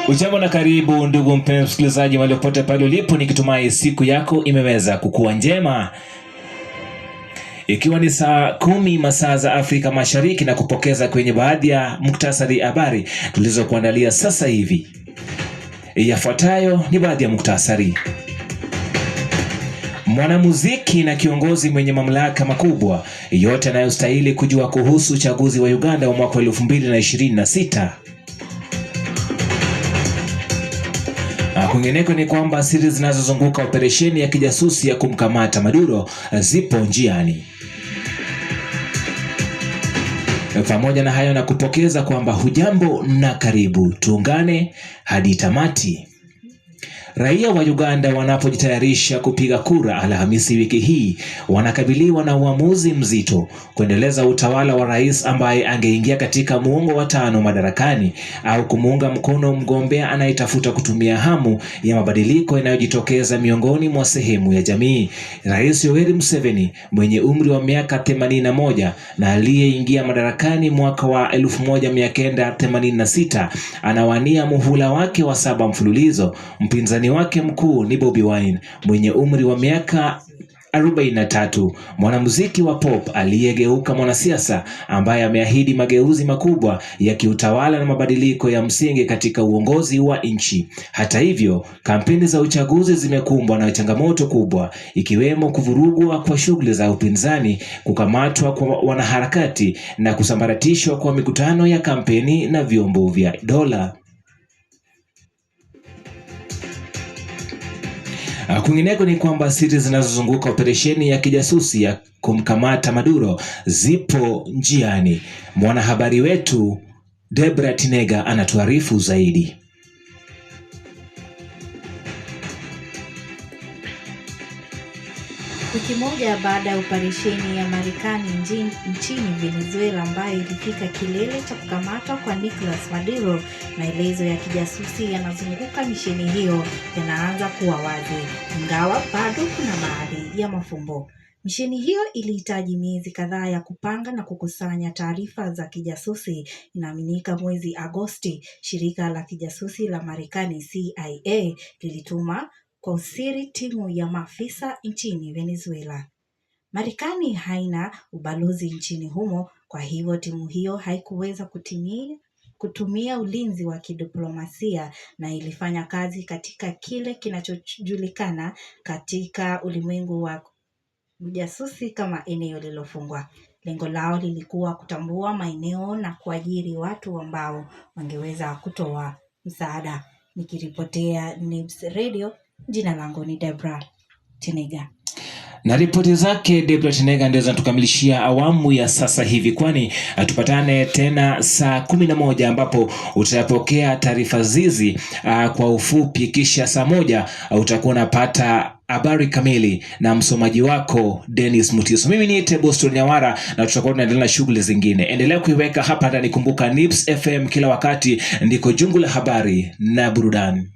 Ujambo na karibu ndugu mpenzi msikilizaji mahali popote pale ulipo, nikitumai siku yako imeweza kukuwa njema. Ikiwa ni saa 10 masaa za Afrika Mashariki na kupokeza kwenye baadhi ya muktasari habari tulizokuandalia sasa hivi. Yafuatayo ni baadhi ya muktasari. Mwanamuziki na kiongozi mwenye mamlaka makubwa yote anayostahili kujua kuhusu uchaguzi wa Uganda wa mwaka 2026. Kwingineko ni kwamba siri zinazozunguka operesheni ya kijasusi ya kumkamata Maduro zipo njiani. Pamoja na hayo na kupokeza kwamba hujambo na karibu, tuungane hadi tamati. Raia wa Uganda wanapojitayarisha kupiga kura Alhamisi wiki hii wanakabiliwa na uamuzi mzito: kuendeleza utawala wa rais ambaye angeingia katika muongo wa 5 madarakani au kumuunga mkono mgombea anayetafuta kutumia hamu ya mabadiliko yanayojitokeza miongoni mwa sehemu ya jamii. Rais Yoweri Museveni mwenye umri wa miaka 81 na aliyeingia madarakani mwaka wa 1986 anawania muhula wake wa 7 mfululizo. Mpinzani wake mkuu ni Bobi Wine mwenye umri wa miaka 43, mwanamuziki wa pop aliyegeuka mwanasiasa ambaye ameahidi mageuzi makubwa ya kiutawala na mabadiliko ya msingi katika uongozi wa nchi. Hata hivyo, kampeni za uchaguzi zimekumbwa na changamoto kubwa, ikiwemo kuvurugwa kwa shughuli za upinzani, kukamatwa kwa wanaharakati na kusambaratishwa kwa mikutano ya kampeni na vyombo vya dola. Kwingineko ni kwamba siri zinazozunguka operesheni ya kijasusi ya kumkamata Maduro zipo njiani. Mwanahabari wetu Debra Tinega anatuarifu zaidi. Wiki moja baada ya operesheni ya Marekani nchini Venezuela ambayo ilifika kilele cha kukamatwa kwa Nicolas Maduro, maelezo ya kijasusi yanazunguka misheni hiyo yanaanza kuwa wazi, ingawa bado kuna baadhi ya mafumbo. Misheni hiyo ilihitaji miezi kadhaa ya kupanga na kukusanya taarifa za kijasusi. Inaaminika mwezi Agosti, shirika la kijasusi la Marekani CIA lilituma kwa usiri timu ya maafisa nchini Venezuela. Marekani haina ubalozi nchini humo, kwa hivyo timu hiyo haikuweza kutumia ulinzi wa kidiplomasia na ilifanya kazi katika kile kinachojulikana katika ulimwengu wa ujasusi kama eneo lililofungwa. Lengo lao lilikuwa kutambua maeneo na kuajiri watu ambao wangeweza kutoa msaada. Nikiripotea Nibs Radio, jina langu ni Debra Tinega. Na ripoti zake Debra Tinega ndio zinatukamilishia awamu ya sasa hivi, kwani tupatane tena saa 11 ambapo utapokea taarifa zizi kwa ufupi, kisha saa 1 utakuwa unapata habari kamili na msomaji wako Dennis Mutiso. Mimi ni Boston Nyawara na tutakuwa tunaendelea na shughuli zingine. Endelea kuiweka hapa ndani. Kumbuka Nibs FM kila wakati ndiko jungu la habari na burudani.